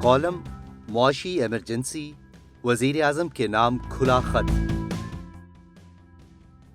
Column मुआशी emergency, वज़ीर आज़म के नाम खुला खत।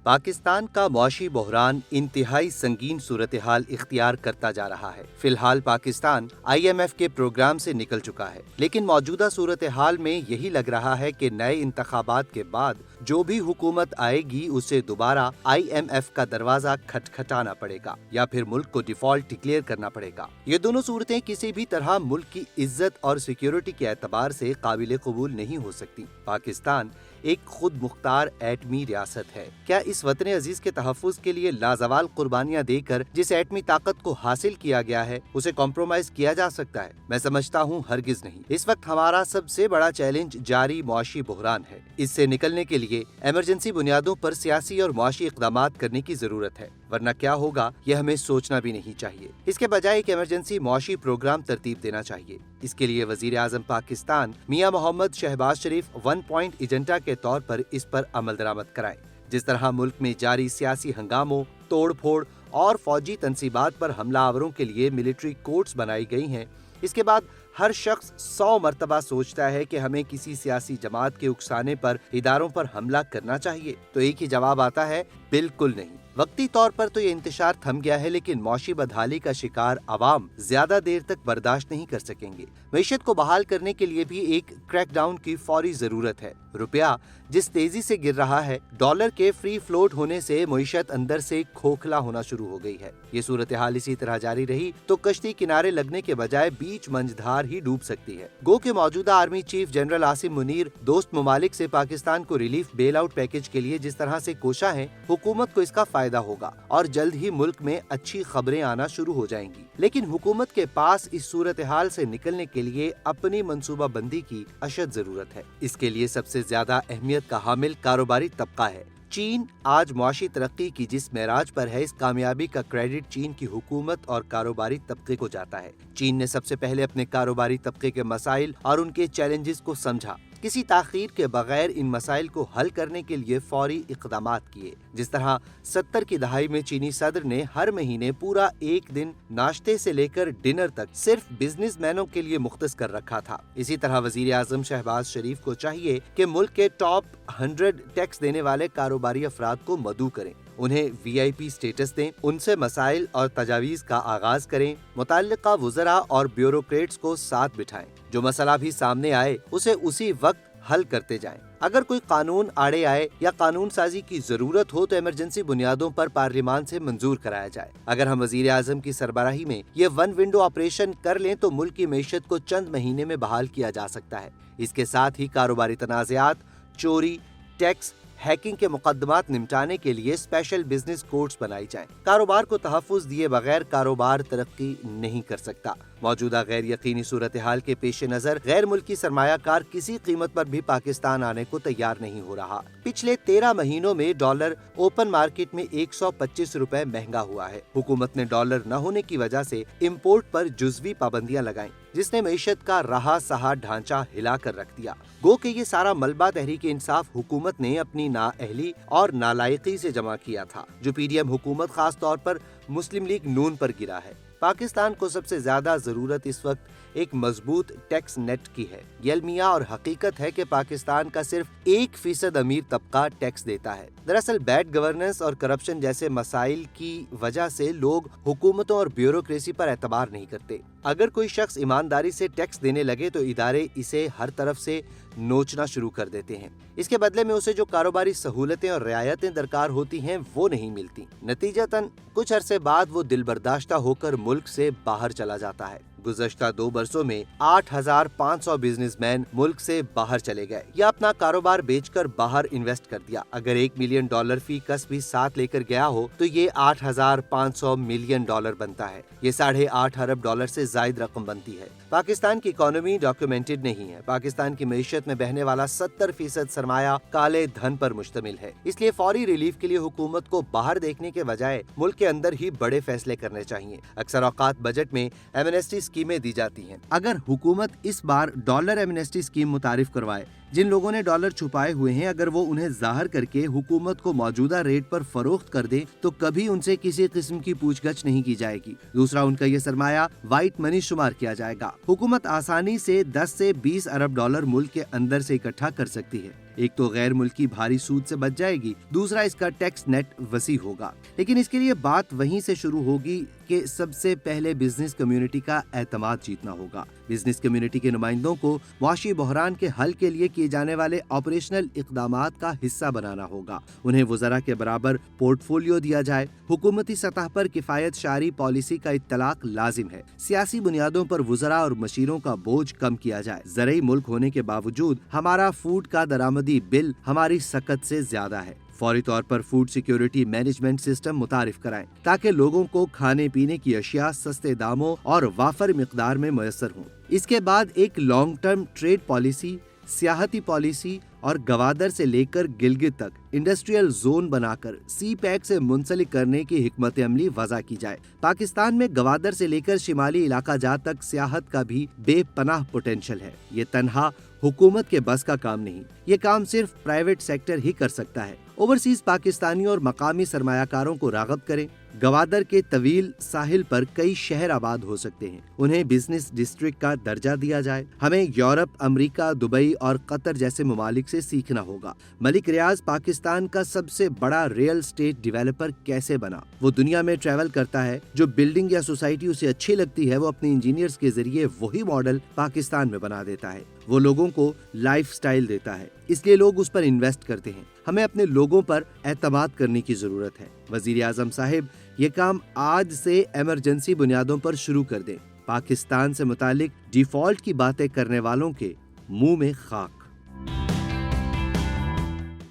पाकिस्तान का मुआशी बहरान इंतहाई संगीन सूरत हाल इख्तियार करता जा रहा है। फिलहाल पाकिस्तान IMF के प्रोग्राम से निकल चुका है, लेकिन मौजूदा सूरत हाल में यही लग रहा है कि नए इंतखाबात के बाद जो भी हुकूमत आएगी उसे दोबारा IMF का दरवाजा खटखटाना पड़ेगा या फिर मुल्क को डिफॉल्ट डिक्लेयर करना पड़ेगा। ये दोनों सूरतें किसी भी तरह मुल्क की इज्जत और सिक्योरिटी के एतबार से काबिल कबूल नहीं हो सकती। पाकिस्तान एक खुद मुख्तार एटमी रियासत है। क्या इस वतन अजीज के तहफ़्फ़ुज़ के लिए लाजवाल कुर्बानियां देकर जिस एटमी ताकत को हासिल किया गया है उसे कॉम्प्रोमाइज किया जा सकता है? मैं समझता हूँ हरगिज नहीं। इस वक्त हमारा सबसे बड़ा चैलेंज जारी मुआशी बहरान है। इससे निकलने के लिए इमरजेंसी बुनियादों पर सियासी और मुआशी इक़दामात करने की जरूरत है, वरना क्या होगा यह हमें सोचना भी नहीं चाहिए। इसके बजाय एक इमरजेंसी मुआशी प्रोग्राम तरतीब देना चाहिए। इसके लिए वज़ीर आज़म पाकिस्तान मियां मोहम्मद शहबाज शरीफ 1 पॉइंट एजेंडा के तौर पर इस पर अमल दरामद कराएं। जिस तरह मुल्क में जारी सियासी हंगामों, तोड़ फोड़ और फौजी तनसीबात पर हमलावरों के लिए मिलिट्री कोर्ट्स बनाई गई हैं, इसके बाद हर शख्स 100 मरतबा सोचता है कि हमें किसी सियासी जमात के उकसाने पर इदारों पर हमला करना चाहिए, तो एक ही जवाब आता है, बिल्कुल नहीं। वक्ती तौर पर तो ये इंतशार थम गया है, लेकिन मौशी बदहाली का शिकार अवाम ज्यादा देर तक बर्दाश्त नहीं कर सकेंगे। मईशत को बहाल करने के लिए भी एक क्रैकडाउन की फौरी जरूरत है। रुपया जिस तेजी से गिर रहा है, डॉलर के फ्री फ्लोट होने से मईशत अंदर से खोखला होना शुरू हो गई है। ये सूरत हाल इसी तरह जारी रही तो कश्ती किनारे लगने के बजाय बीच मंझधार ही डूब सकती है। गो के मौजूदा army chief general Asim Munir दोस्त ममालिक से पाकिस्तान को रिलीफ बेल आउट पैकेज के लिए जिस तरह से कोशा है, हुकूमत को इसका फायदा होगा और जल्द ही मुल्क में अच्छी खबरें आना शुरू हो जाएंगी। लेकिन हुकूमत के पास इस सूरत हाल से निकलने के लिए अपनी मंसूबा बंदी की अशद जरूरत है। इसके लिए सबसे ज्यादा अहमियत का हामिल कारोबारी तबका है। चीन आज मुआशी तरक्की की जिस मेराज पर है, इस कामयाबी का क्रेडिट चीन की हुकूमत और कारोबारी तबके को जाता है। चीन ने सबसे पहले अपने कारोबारी तबके के मसाइल और उनके चैलेंजेस को समझा। किसी ताखीर के बगैर इन मसाइल को हल करने के लिए फौरी इक़दामात किए। जिस तरह 70 की दहाई में चीनी सदर ने हर महीने पूरा एक दिन नाश्ते से लेकर डिनर तक सिर्फ बिजनेसमैनों के लिए मुख्तस कर रखा था। इसी तरह वज़ीर आज़म शहबाज शरीफ को चाहिए कि मुल्क के टॉप 100 टैक्स देने वाले कारोबारी अफराद को मदऊ करें, उन्हें VIP स्टेटस दें, उनसे मसाइल और तजावीज़ का आगाज करें, मुतल्लिका वुज़रा और ब्यूरोक्रेट्स को साथ बिठाएं। जो मसला भी सामने आए उसे उसी वक्त हल करते जाएं। अगर कोई कानून आड़े आए या कानून साजी की जरूरत हो तो इमरजेंसी बुनियादों पर पार्लियामान से मंजूर कराया जाए। अगर हम वज़ीर आज़म की सरबराही में ये 1 विंडो ऑपरेशन कर लें तो मुल्क की मईशत को चंद महीने में बहाल किया जा सकता है। इसके साथ ही कारोबारी तनाज़ात, चोरी, टैक्स, हैकिंग के मुकदमात निपटाने के लिए स्पेशल बिजनेस कोर्ट्स बनाई जाएं। कारोबार को तहफ़्फ़ुज़ दिए बगैर कारोबार तरक्की नहीं कर सकता। मौजूदा गैर यकीनी सूरत हाल के पेश नजर गैर मुल्की सरमायाकार किसी कीमत पर भी पाकिस्तान आने को तैयार नहीं हो रहा। पिछले 13 महीनों में डॉलर ओपन मार्केट में 125 रुपए महंगा हुआ है। हुकूमत ने डॉलर न होने की वजह से इम्पोर्ट पर जुज़वी पाबंदियां लगाईं, जिसने मईशत का रहा सहा ढांचा हिला कर रख दिया। गो के ये सारा मलबा तहरीक इंसाफ हुकूमत ने अपनी नाअहली और नालायकी से जमा किया था, जो PDM हुकूमत खास तौर पर मुस्लिम लीग नून पर गिरा है। पाकिस्तान को सबसे ज्यादा जरूरत इस वक्त एक मजबूत टैक्स नेट की है। ये अलमिया और हकीकत है कि पाकिस्तान का सिर्फ 1% अमीर तबका टैक्स देता है। दरअसल बैड गवर्नेंस और करप्शन जैसे मसाइल की वजह से लोग हुकूमतों और ब्यूरोक्रेसी पर एतबार नहीं करते। अगर कोई शख्स ईमानदारी से टैक्स देने लगे तो इदारे इसे हर तरफ से नोचना शुरू कर देते हैं। इसके बदले में उसे जो कारोबारी सहूलतें और रियायतें दरकार होती हैं वो नहीं मिलती। नतीजतन कुछ अरसे बाद वो दिलबर्दाश्ता होकर मुल्क से बाहर चला जाता है। गुज़श्ता 2 बरसों में 8500 बिजनेसमैन मुल्क से बाहर चले गए या अपना कारोबार बेचकर बाहर इन्वेस्ट कर दिया। अगर $1 मिलियन फी कस भी साथ लेकर गया हो तो ये $8500 मिलियन बनता है। ये $8.5 अरब से जायद रकम बनती है। पाकिस्तान की इकोनॉमी डॉक्यूमेंटेड नहीं है। पाकिस्तान की मईशत में बहने वाला 70% सरमाया काले धन पर मुश्तमिल है। इसलिए फौरी रिलीफ के लिए हुकूमत को बाहर देखने के बजाय मुल्क के अंदर ही बड़े फैसले करने चाहिए। अक्सर औकात बजट में एमनेस्टी स्कीमें दी जाती हैं। अगर हुकूमत इस बार डॉलर एमनेस्टी स्कीम मुतारिफ करवाए, जिन लोगों ने डॉलर छुपाए हुए हैं, अगर वो उन्हें जाहिर करके हुकूमत को मौजूदा रेट पर फरोख्त कर दे तो कभी उनसे किसी किस्म की पूछगछ नहीं की जाएगी। दूसरा, उनका ये सरमाया व्हाइट मनी शुमार किया जाएगा। हुकूमत आसानी से 10 से 20 अरब डॉलर मुल्क के अंदर से इकट्ठा कर सकती है। एक तो गैर मुल्की भारी सूद से बच जाएगी, दूसरा इसका टैक्स नेट वसी होगा। लेकिन इसके लिए बात वहीं से शुरू होगी कि सबसे पहले बिजनेस कम्युनिटी का एतमाद जीतना होगा। बिजनेस कम्युनिटी के नुमाइंदों को मुआशी बहरान के हल के लिए किए जाने वाले ऑपरेशनल इक़दामात का हिस्सा बनाना होगा। उन्हें वज़रा के बराबर पोर्टफोलियो दिया जाए। हुकूमती सतह पर किफ़ायत शारी पॉलिसी का इत्तलाक लाजिम है। सियासी बुनियादों पर वज़रा और मशीरों का बोझ कम किया जाए। ज़रई मुल्क होने के बावजूद हमारा फूड का दरामदी बिल हमारी सकत से ज्यादा है। फौरी तौर पर फूड सिक्योरिटी मैनेजमेंट सिस्टम मुतारिफ कराएं ताकि लोगों को खाने पीने की अशिया सस्ते दामों और वाफर मिकदार में मयसर हों। इसके बाद एक लॉन्ग टर्म ट्रेड पॉलिसी, सियाहती पॉलिसी और गवादर से लेकर गिलगित तक इंडस्ट्रियल जोन बनाकर सी पैक से मुंसलिक करने की हिकमत अमली वज़ा की जाए। पाकिस्तान में गवादर से लेकर शिमाली इलाका जात तक सियाहत का भी बेपनाह पोटेंशियल है। ये तन्हा हुकूमत के बस का काम नहीं, ये काम सिर्फ प्राइवेट सेक्टर ही कर सकता है। ओवरसीज पाकिस्तानी और मकामी सरमायाकारों को राग़ब करें। गवादर के तवील साहिल पर कई शहर आबाद हो सकते हैं, उन्हें बिजनेस डिस्ट्रिक्ट का दर्जा दिया जाए। हमें यूरोप, अमेरिका, दुबई और कतर जैसे ममालिक से सीखना होगा। मलिक रियाज पाकिस्तान का सबसे बड़ा रियल एस्टेट डेवलपर कैसे बना? वो दुनिया में ट्रैवल करता है। जो बिल्डिंग या सोसाइटी उसे अच्छी लगती है, वो अपने इंजीनियर्स के जरिए वही मॉडल पाकिस्तान में बना देता है। वो लोगों को लाइफ स्टाइल देता है, इसलिए लोग उस पर इन्वेस्ट करते हैं। हमें अपने लोगों पर एतमाद करने की जरूरत है। वजीर आजम साहिब, ये काम आज से इमरजेंसी बुनियादों पर शुरू कर दें। पाकिस्तान से मुतालिक डिफॉल्ट की बातें करने वालों के मुंह में खाक।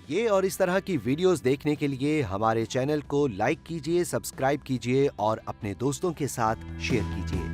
ये और इस तरह की वीडियोस देखने के लिए हमारे चैनल को लाइक कीजिए, सब्सक्राइब कीजिए और अपने दोस्तों के साथ शेयर कीजिए।